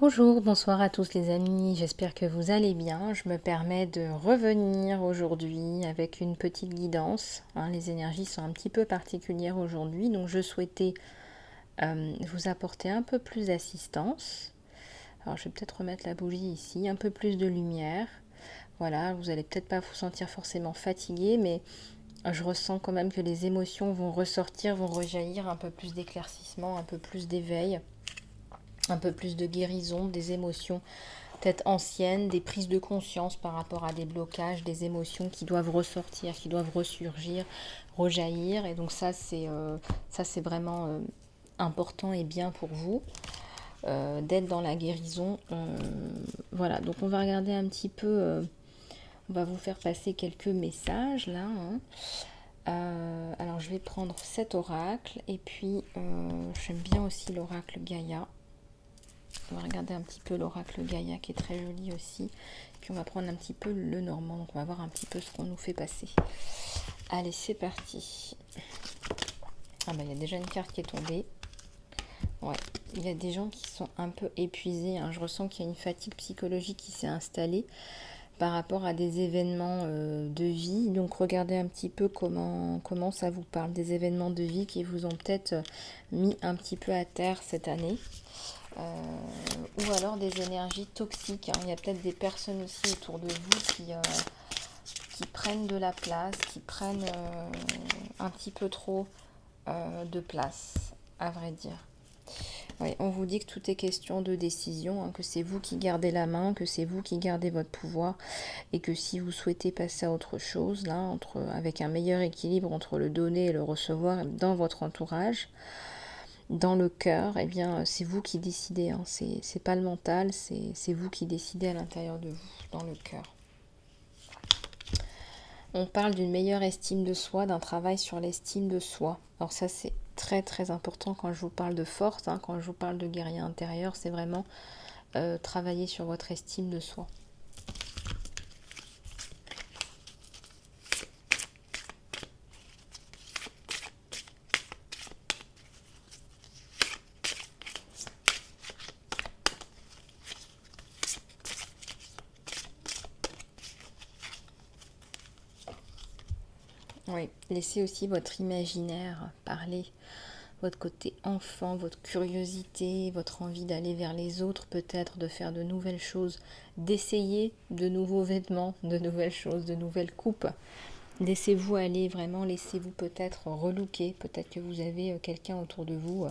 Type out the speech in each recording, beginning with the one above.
Bonjour, bonsoir à tous les amis, j'espère que vous allez bien. Je me permets de revenir aujourd'hui avec une petite guidance. Les énergies sont un petit peu particulières aujourd'hui, donc je souhaitais vous apporter un peu plus d'assistance. Alors je vais peut-être remettre la bougie ici, un peu plus de lumière. Voilà, vous n'allez peut-être pas vous sentir forcément fatigué, mais je ressens quand même que les émotions vont ressortir, vont rejaillir, un peu plus d'éclaircissement, un peu plus d'éveil, un peu plus de guérison, des émotions peut-être anciennes, des prises de conscience par rapport à des blocages, des émotions qui doivent ressortir, qui doivent ressurgir, rejaillir. Et donc ça c'est vraiment important et bien pour vous d'être dans la guérison. Voilà, donc on va regarder un petit peu, on va vous faire passer quelques messages là. Alors je vais prendre cet oracle et puis j'aime bien aussi l'oracle Gaïa. On va regarder un petit peu l'oracle Gaïa qui est très joli aussi. Puis on va prendre un petit peu le normand. Donc on va voir un petit peu ce qu'on nous fait passer. Allez, c'est parti. Ah bah il y a déjà une carte qui est tombée. Ouais, il y a des gens qui sont un peu épuisés. Je ressens qu'il y a une fatigue psychologique qui s'est installée par rapport à des événements de vie. Donc regardez un petit peu comment ça vous parle. Des événements de vie qui vous ont peut-être mis un petit peu à terre cette année. Ou alors des énergies toxiques. Il y a peut-être des personnes aussi autour de vous qui prennent de la place, qui prennent un petit peu trop de place, à vrai dire. Oui, on vous dit que tout est question de décision, que c'est vous qui gardez la main, que c'est vous qui gardez votre pouvoir et que si vous souhaitez passer à autre chose, là, avec un meilleur équilibre entre le donner et le recevoir dans votre entourage, dans le cœur, eh bien, c'est vous qui décidez. C'est pas le mental, c'est vous qui décidez à l'intérieur de vous, dans le cœur. On parle d'une meilleure estime de soi, d'un travail sur l'estime de soi. Alors ça, c'est très très important quand je vous parle de force, quand je vous parle de guerrier intérieur, c'est vraiment travailler sur votre estime de soi. Oui, laissez aussi votre imaginaire parler, votre côté enfant, votre curiosité, votre envie d'aller vers les autres, peut-être de faire de nouvelles choses, d'essayer de nouveaux vêtements, de nouvelles choses, de nouvelles coupes. Laissez-vous aller, vraiment, laissez-vous peut-être relooker. Peut-être que vous avez quelqu'un autour de vous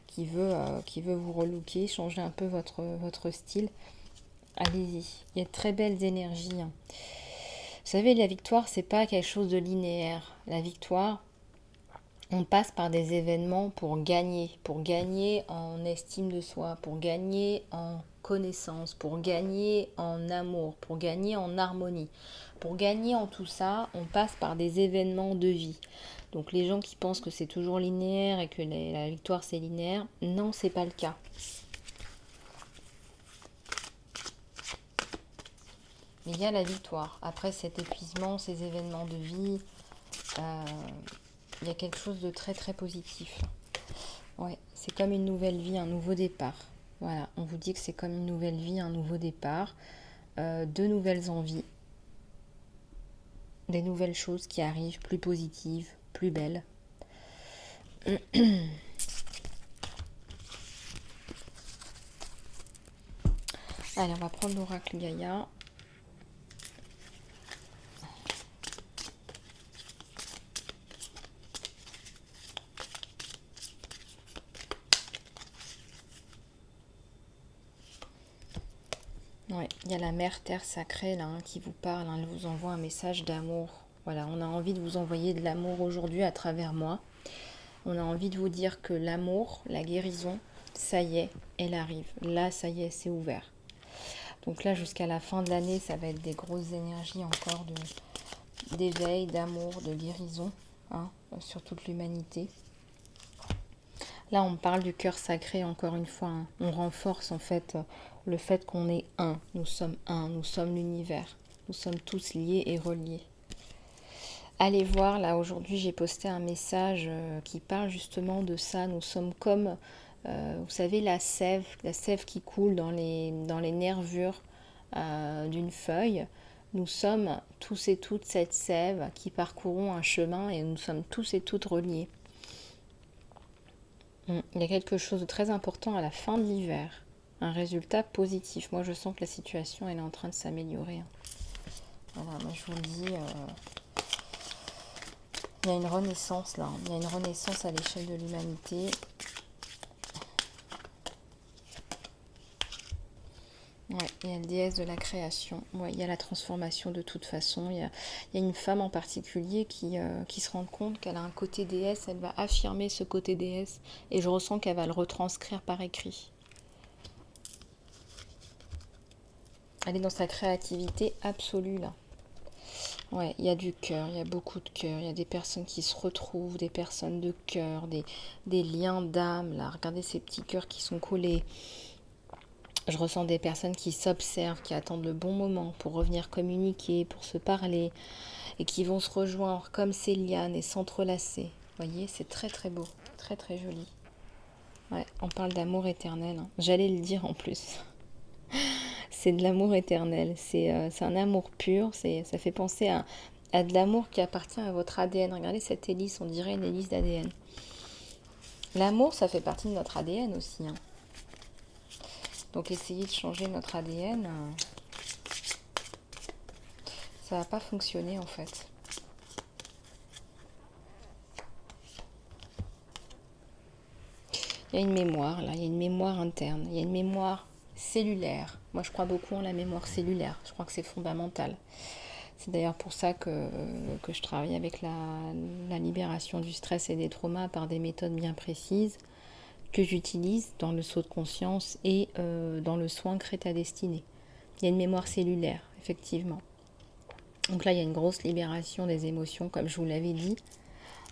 qui veut vous relooker, changer un peu votre style. Allez-y, il y a de très belles énergies. Vous savez, la victoire, c'est pas quelque chose de linéaire. La victoire, on passe par des événements pour gagner en estime de soi, pour gagner en connaissance, pour gagner en amour, pour gagner en harmonie. Pour gagner en tout ça, on passe par des événements de vie. Donc les gens qui pensent que c'est toujours linéaire et que la victoire c'est linéaire, non, c'est pas le cas. Mais il y a la victoire. Après cet épuisement, ces événements de vie, il y a quelque chose de très très positif. Ouais, c'est comme une nouvelle vie, un nouveau départ. Voilà, on vous dit que c'est comme une nouvelle vie, un nouveau départ, de nouvelles envies, des nouvelles choses qui arrivent, plus positives, plus belles. Allez, on va prendre l'oracle Gaïa. Ouais, il y a la mère terre sacrée là qui vous parle, elle vous envoie un message d'amour. Voilà, on a envie de vous envoyer de l'amour aujourd'hui à travers moi. On a envie de vous dire que l'amour, la guérison, ça y est, elle arrive. Là, ça y est, c'est ouvert. Donc là, jusqu'à la fin de l'année, ça va être des grosses énergies encore d'éveil, d'amour, de guérison sur toute l'humanité. Là, on parle du cœur sacré, encore une fois. On renforce en fait le fait qu'on est un. Nous sommes l'univers. Nous sommes tous liés et reliés. Allez voir, là, aujourd'hui, j'ai posté un message qui parle justement de ça. Nous sommes comme vous savez, la sève qui coule dans les nervures d'une feuille. Nous sommes tous et toutes cette sève qui parcourons un chemin et nous sommes tous et toutes reliés. Il y a quelque chose de très important à la fin de l'hiver. Un résultat positif. Moi, je sens que la situation elle est en train de s'améliorer. Voilà, moi je vous le dis, il y a une renaissance là. Il y a une renaissance à l'échelle de l'humanité. Ouais, il y a la déesse de la création. Ouais, il y a la transformation de toute façon. Il y a une femme en particulier qui se rend compte qu'elle a un côté déesse. Elle va affirmer ce côté déesse. Et je ressens qu'elle va le retranscrire par écrit. Elle est dans sa créativité absolue là. Ouais, il y a du cœur, il y a beaucoup de cœur. Il y a des personnes qui se retrouvent, des personnes de cœur, des liens d'âme là. Regardez ces petits cœurs qui sont collés. Je ressens des personnes qui s'observent, qui attendent le bon moment pour revenir communiquer, pour se parler, et qui vont se rejoindre comme ces lianes et s'entrelacer. Vous voyez, c'est très très beau, très très joli. Ouais, on parle d'amour éternel. Hein. J'allais le dire en plus. C'est de l'amour éternel, c'est un amour pur, ça fait penser à de l'amour qui appartient à votre ADN. Regardez cette hélice, on dirait une hélice d'ADN. L'amour, ça fait partie de notre ADN aussi. Hein. Donc essayer de changer notre ADN, ça va pas fonctionner en fait. Il y a une mémoire là, il y a une mémoire interne, il y a une mémoire cellulaire. Moi je crois beaucoup en la mémoire cellulaire, je crois que c'est fondamental. C'est d'ailleurs pour ça que je travaille avec la libération du stress et des traumas par des méthodes bien précises que j'utilise dans le saut de conscience et dans le soin crée ta destinée. Il y a une mémoire cellulaire, effectivement. Donc là, il y a une grosse libération des émotions, comme je vous l'avais dit.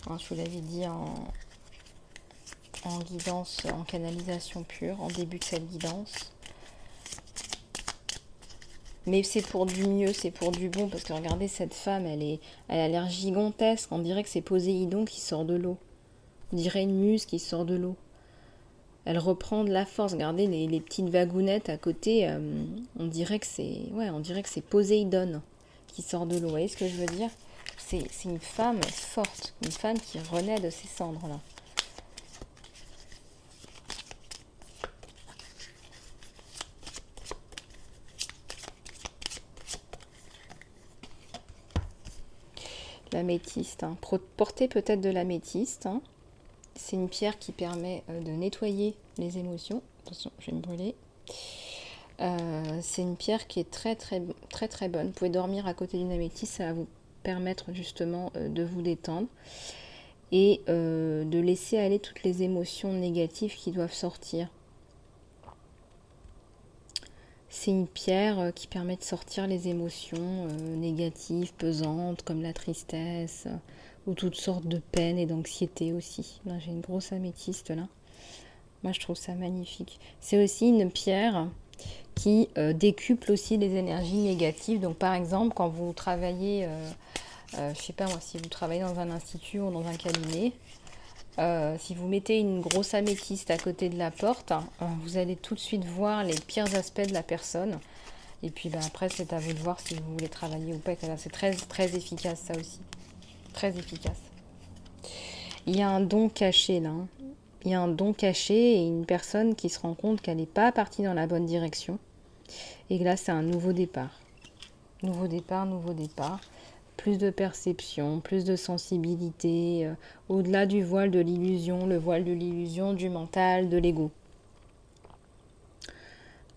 Hein, je vous l'avais dit en guidance, en canalisation pure, en début de cette guidance. Mais c'est pour du mieux, c'est pour du bon, parce que regardez, cette femme, elle a l'air gigantesque. On dirait que c'est Poséidon qui sort de l'eau. On dirait une muse qui sort de l'eau. Elle reprend de la force. Regardez les petites wagounettes à côté. On dirait que c'est Poséidon qui sort de l'eau. Vous voyez ce que je veux dire? C'est une femme forte, une femme qui renaît de ses cendres là. L'améthyste. Hein. Portez peut-être de l'améthyste. Hein. C'est une pierre qui permet de nettoyer les émotions. Attention, je vais me brûler. C'est une pierre qui est très très très très bonne. Vous pouvez dormir à côté d'une améthyste, ça va vous permettre justement de vous détendre et de laisser aller toutes les émotions négatives qui doivent sortir. C'est une pierre qui permet de sortir les émotions négatives, pesantes, comme la tristesse, ou toutes sortes de peines et d'anxiété aussi. Là, j'ai une grosse améthyste là. Moi, je trouve ça magnifique. C'est aussi une pierre qui décuple aussi les énergies négatives. Donc, par exemple, quand vous travaillez, je sais pas moi, si vous travaillez dans un institut ou dans un cabinet, si vous mettez une grosse améthyste à côté de la porte, vous allez tout de suite voir les pires aspects de la personne. Et puis après, c'est à vous de voir si vous voulez travailler ou pas. C'est très, très efficace, ça aussi. Très efficace. Il y a un don caché là. Hein. Il y a un don caché et une personne qui se rend compte qu'elle n'est pas partie dans la bonne direction. Et que là, c'est un nouveau départ. Nouveau départ, nouveau départ. Plus de perception, plus de sensibilité, au-delà du voile de l'illusion, le voile de l'illusion, du mental, de l'ego.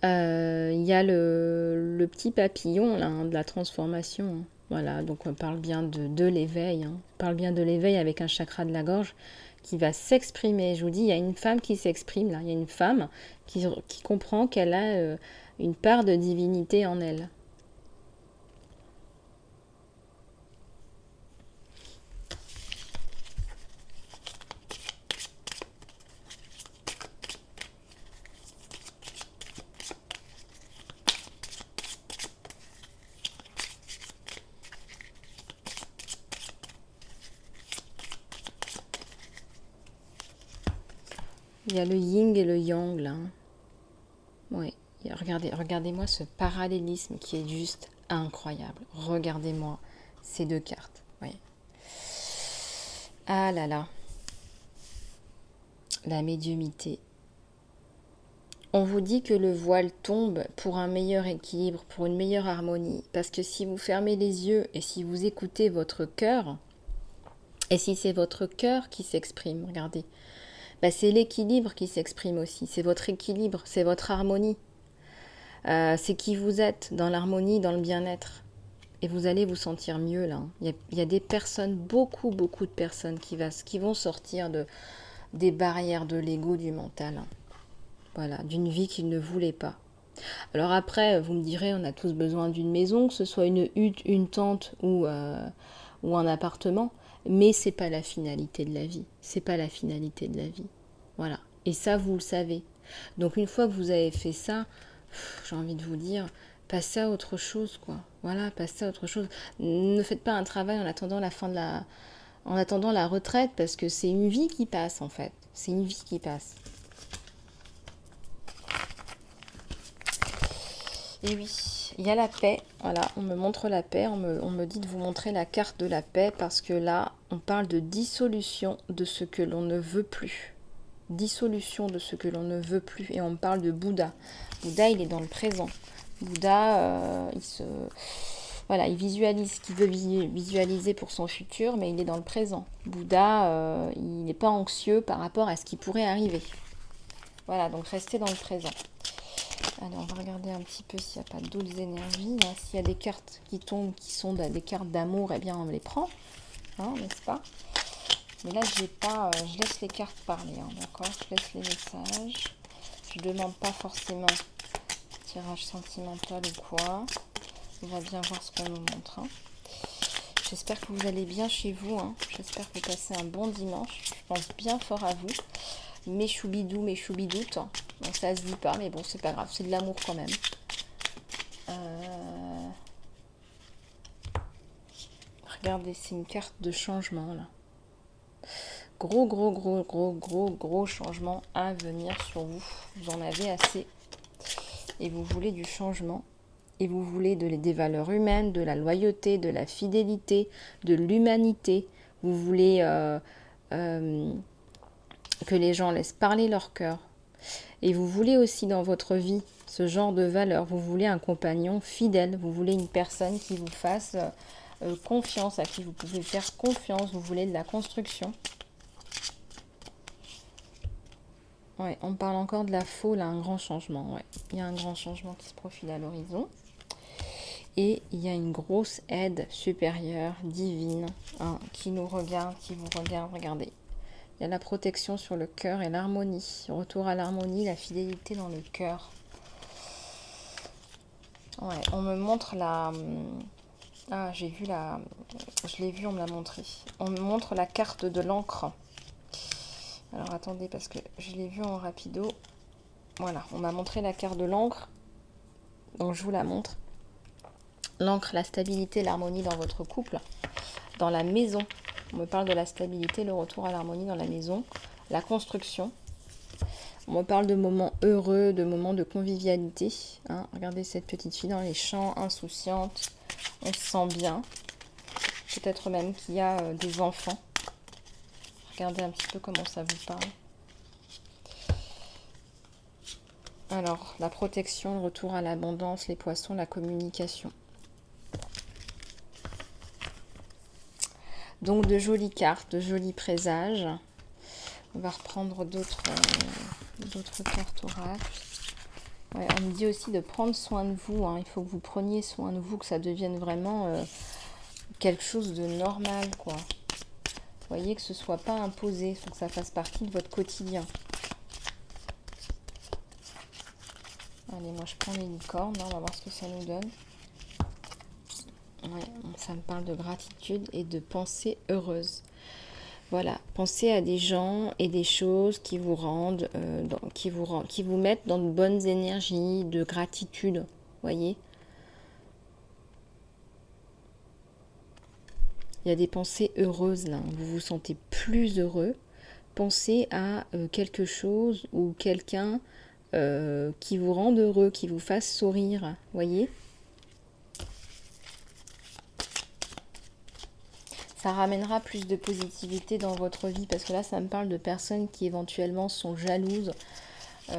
Il y a le petit papillon là, hein, de la transformation. Hein. Voilà, donc on parle bien de l'éveil. Hein. On parle bien de l'éveil avec un chakra de la gorge qui va s'exprimer. Je vous dis, il y a une femme qui s'exprime là. Il y a une femme qui comprend qu'elle a une part de divinité en elle. Il y a le yin et le yang là. Oui, regardez-moi ce parallélisme qui est juste incroyable. Regardez-moi ces deux cartes. Oui. Ah là là. La médiumité. On vous dit que le voile tombe pour un meilleur équilibre, pour une meilleure harmonie. Parce que si vous fermez les yeux et si vous écoutez votre cœur, et si c'est votre cœur qui s'exprime, regardez, bah c'est l'équilibre qui s'exprime aussi. C'est votre équilibre, c'est votre harmonie. C'est qui vous êtes dans l'harmonie, dans le bien-être. Et vous allez vous sentir mieux là. Il y a des personnes, beaucoup de personnes qui vont sortir des barrières de l'ego, du mental. Voilà, d'une vie qu'ils ne voulaient pas. Alors après, vous me direz, on a tous besoin d'une maison, que ce soit une hutte, une tente ou un appartement, mais c'est pas la finalité de la vie. C'est pas la finalité de la vie. Voilà. Et ça, vous le savez. Donc une fois que vous avez fait ça, j'ai envie de vous dire, passez à autre chose, quoi. Voilà, passez à autre chose. Ne faites pas un travail en attendant en attendant la retraite, parce que c'est une vie qui passe, en fait. C'est une vie qui passe. Et oui, il y a la paix. Voilà, on me montre la paix. On me dit de vous montrer la carte de la paix, parce que là, on parle de dissolution de ce que l'on ne veut plus. Dissolution de ce que l'on ne veut plus. Et on parle de Bouddha. Bouddha, il est dans le présent. Bouddha, il visualise ce qu'il veut visualiser pour son futur, mais il est dans le présent. Bouddha, il n'est pas anxieux par rapport à ce qui pourrait arriver. Voilà, donc restez dans le présent. Allez, on va regarder un petit peu s'il n'y a pas d'autres énergies. Hein. S'il y a des cartes qui tombent, qui sont des cartes d'amour, eh bien on les prend, hein, n'est-ce pas? Mais là, j'ai pas, je laisse les cartes parler, hein, d'accord? Je laisse les messages. Je ne demande pas forcément tirage sentimental ou quoi. On va bien voir ce qu'on nous montre. Hein. J'espère que vous allez bien chez vous. Hein. J'espère que vous passez un bon dimanche. Je pense bien fort à vous. Mes choubidous, mes choubidoutes. Donc ça se dit pas, mais bon, c'est pas grave. C'est de l'amour quand même. Regardez, c'est une carte de changement là. Gros changement à venir sur vous. Vous en avez assez. Et vous voulez du changement. Et vous voulez des valeurs humaines, de la loyauté, de la fidélité, de l'humanité. Vous voulez que les gens laissent parler leur cœur. Et vous voulez aussi dans votre vie ce genre de valeurs. Vous voulez un compagnon fidèle. Vous voulez une personne qui vous fasse confiance, à qui vous pouvez faire confiance. Vous voulez de la construction. Ouais, on parle encore de la faux, là, un grand changement. Ouais. Il y a un grand changement qui se profile à l'horizon. Et il y a une grosse aide supérieure, divine, hein, qui nous regarde, qui vous regarde. Regardez. Il y a la protection sur le cœur et l'harmonie. Retour à l'harmonie, la fidélité dans le cœur. Ouais, on me montre la... Ah, j'ai vu la... Je l'ai vu, on me l'a montré. On me montre la carte de l'encre. Alors attendez, parce que je l'ai vu en rapido. Voilà, on m'a montré la carte de l'encre. Donc je vous la montre. L'encre, la stabilité, l'harmonie dans votre couple. Dans la maison. On me parle de la stabilité, le retour à l'harmonie dans la maison. La construction. On me parle de moments heureux, de moments de convivialité. Hein, regardez cette petite fille dans les champs, insouciante. On se sent bien. Peut-être même qu'il y a des enfants. Regardez un petit peu comment ça vous parle. Alors, la protection, le retour à l'abondance, les poissons, la communication. Donc, de jolies cartes, de jolis présages. On va reprendre d'autres cartes oracles. Ouais, on me dit aussi de prendre soin de vous. Hein. Il faut que vous preniez soin de vous, que ça devienne vraiment quelque chose de normal, quoi. Vous voyez, que ce ne soit pas imposé, il faut que ça fasse partie de votre quotidien. Allez, moi je prends les licornes, on va voir ce que ça nous donne. Ouais, ça me parle de gratitude et de pensée heureuse. Voilà, pensez à des gens et des choses qui vous rendent, qui vous mettent dans de bonnes énergies, de gratitude, voyez. Il y a des pensées heureuses là, vous vous sentez plus heureux, pensez à quelque chose ou quelqu'un qui vous rende heureux, qui vous fasse sourire, voyez. Ça ramènera plus de positivité dans votre vie, parce que là, ça me parle de personnes qui éventuellement sont jalouses. Et,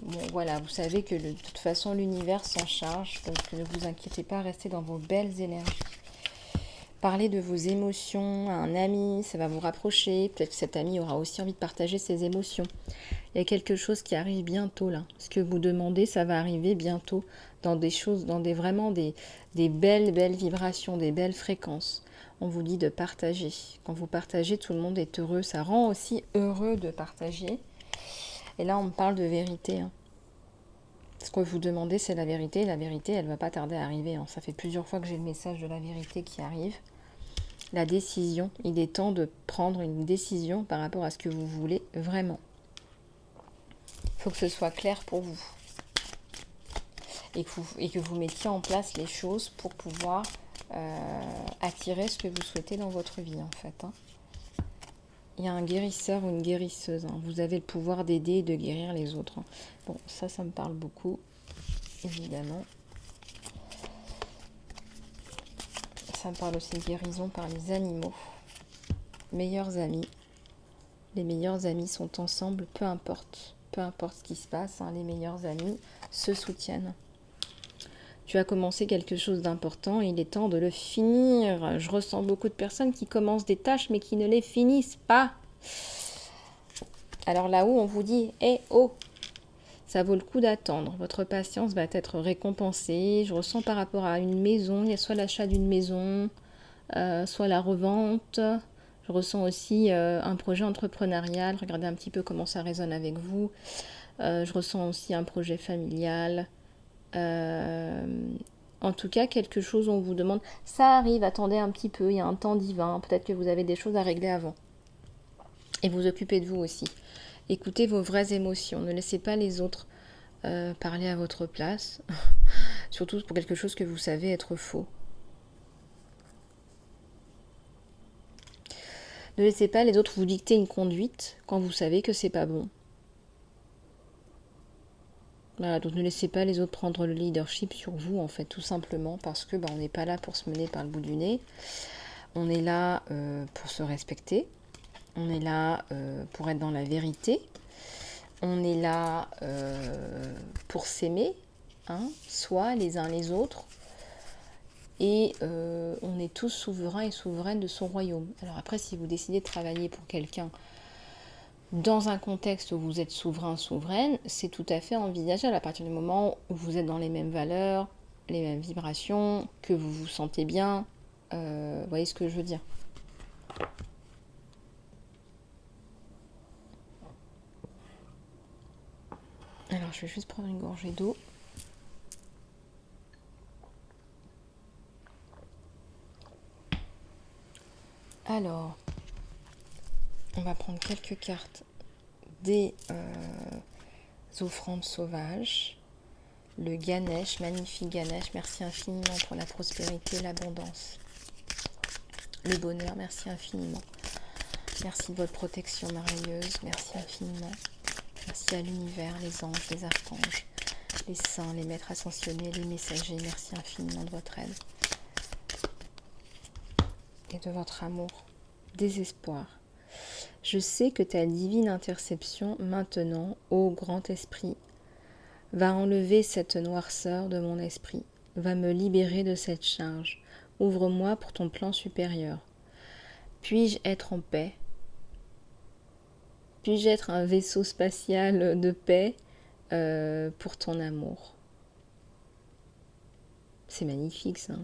bon, voilà, vous savez que de toute façon, l'univers s'en charge, donc ne vous inquiétez pas, restez dans vos belles énergies. Parlez de vos émotions à un ami, ça va vous rapprocher. Peut-être que cet ami aura aussi envie de partager ses émotions. Il y a quelque chose qui arrive bientôt là. Ce que vous demandez, ça va arriver bientôt dans des choses, dans vraiment des belles vibrations, des belles fréquences. On vous dit de partager. Quand vous partagez, tout le monde est heureux. Ça rend aussi heureux de partager. Et là, on me parle de vérité. Ce que vous demandez, c'est la vérité. La vérité, elle ne va pas tarder à arriver. Ça fait plusieurs fois que j'ai le message de la vérité qui arrive. La décision, il est temps de prendre une décision par rapport à ce que vous voulez vraiment. Il faut que ce soit clair pour vous. Et que vous mettiez en place les choses pour pouvoir attirer ce que vous souhaitez dans votre vie, en fait. Il y a un guérisseur ou une guérisseuse. Vous avez le pouvoir d'aider et de guérir les autres. Bon, ça me parle beaucoup, évidemment. Ça me parle aussi de guérison par les animaux. Meilleurs amis. Les meilleurs amis sont ensemble, peu importe ce qui se passe. Les meilleurs amis se soutiennent. Tu as commencé quelque chose d'important, il est temps de le finir. Je ressens beaucoup de personnes qui commencent des tâches mais qui ne les finissent pas. Alors là-haut, on vous dit « Eh oh !» Ça vaut le coup d'attendre. Votre patience va être récompensée. Je ressens par rapport à une maison, il y a soit l'achat d'une maison, soit la revente. Je ressens aussi un projet entrepreneurial. Regardez un petit peu comment ça résonne avec vous. Je ressens aussi un projet familial. En tout cas, quelque chose on vous demande. Ça arrive, attendez un petit peu, il y a un temps divin. Peut-être que vous avez des choses à régler avant. Et vous occupez de vous aussi. Écoutez vos vraies émotions. Ne laissez pas les autres parler à votre place. Surtout pour quelque chose que vous savez être faux. Ne laissez pas les autres vous dicter une conduite quand vous savez que c'est pas bon. Voilà, donc ne laissez pas les autres prendre le leadership sur vous, en fait, tout simplement, parce que on n'est pas là pour se mener par le bout du nez. On est là pour se respecter. On est là pour être dans la vérité. On est là pour s'aimer, soi, les uns les autres. Et on est tous souverains et souveraines de son royaume. Alors après, si vous décidez de travailler pour quelqu'un dans un contexte où vous êtes souverain, souveraine, c'est tout à fait envisageable à partir du moment où vous êtes dans les mêmes valeurs, les mêmes vibrations, que vous vous sentez bien. Vous voyez ce que je veux dire? Alors, je vais juste prendre une gorgée d'eau. Alors, on va prendre quelques cartes des offrandes sauvages. Le Ganesh, magnifique Ganesh, merci infiniment pour la prospérité, l'abondance, le bonheur, merci infiniment. Merci de votre protection merveilleuse, merci infiniment. Merci à l'univers, les anges, les archanges, les saints, les maîtres ascensionnés, les messagers, merci infiniment de votre aide et de votre amour, désespoir. Je sais que ta divine interception maintenant, ô grand esprit, va enlever cette noirceur de mon esprit, va me libérer de cette charge. Ouvre-moi pour ton plan supérieur. Puis-je être en paix? Puis-je être un vaisseau spatial de paix pour ton amour? C'est magnifique ça.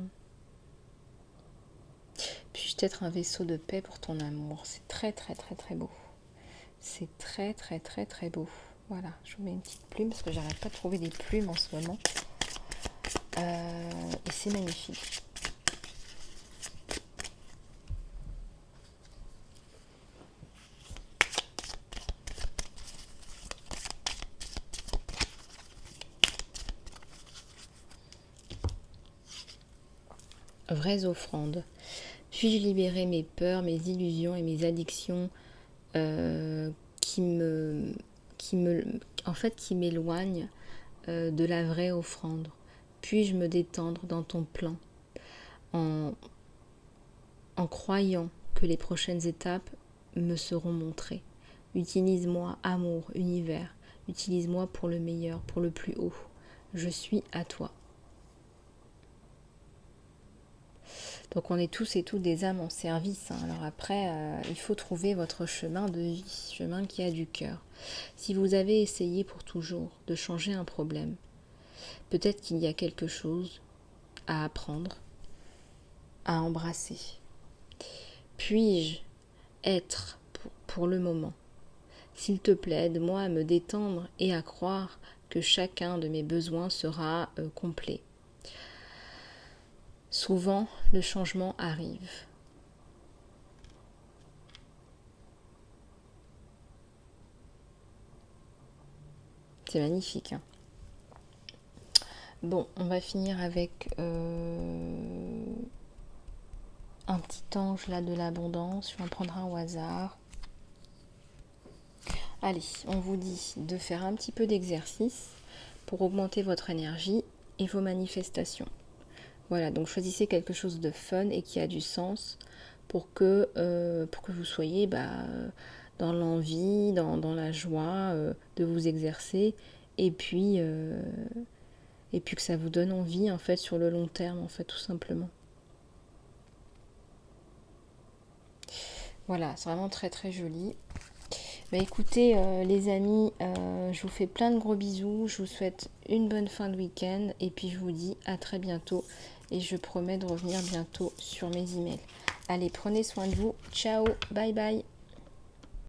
Puis-je être un vaisseau de paix pour ton amour? C'est très très très très beau. C'est très très très très beau. Voilà, je vous mets une petite plume parce que j'arrête pas de trouver des plumes en ce moment. Et c'est magnifique. Vraies offrandes. Puis-je libérer mes peurs, mes illusions et mes addictions qui m'éloignent de la vraie offrande. Puis-je me détendre dans ton plan en croyant que les prochaines étapes me seront montrées. Utilise-moi, amour, univers. Utilise-moi pour le meilleur, pour le plus haut. Je suis à toi. Donc on est tous et toutes des âmes en service. Alors après, il faut trouver votre chemin de vie, chemin qui a du cœur. Si vous avez essayé pour toujours de changer un problème, peut-être qu'il y a quelque chose à apprendre, à embrasser. Puis-je être pour le moment? S'il te plaît, aide-moi à me détendre et à croire que chacun de mes besoins sera complet. Souvent, le changement arrive. C'est magnifique. Hein. Bon, on va finir avec un petit ange là de l'abondance. Je vais en prendre un au hasard. Allez, on vous dit de faire un petit peu d'exercice pour augmenter votre énergie et vos manifestations. Voilà, donc choisissez quelque chose de fun et qui a du sens pour que vous soyez dans l'envie, dans la joie de vous exercer et puis que ça vous donne envie en fait sur le long terme en fait tout simplement. Voilà, c'est vraiment très très joli. Écoutez les amis, je vous fais plein de gros bisous, je vous souhaite une bonne fin de week-end et puis je vous dis à très bientôt et je promets de revenir bientôt sur mes emails. Allez, prenez soin de vous, ciao, bye bye.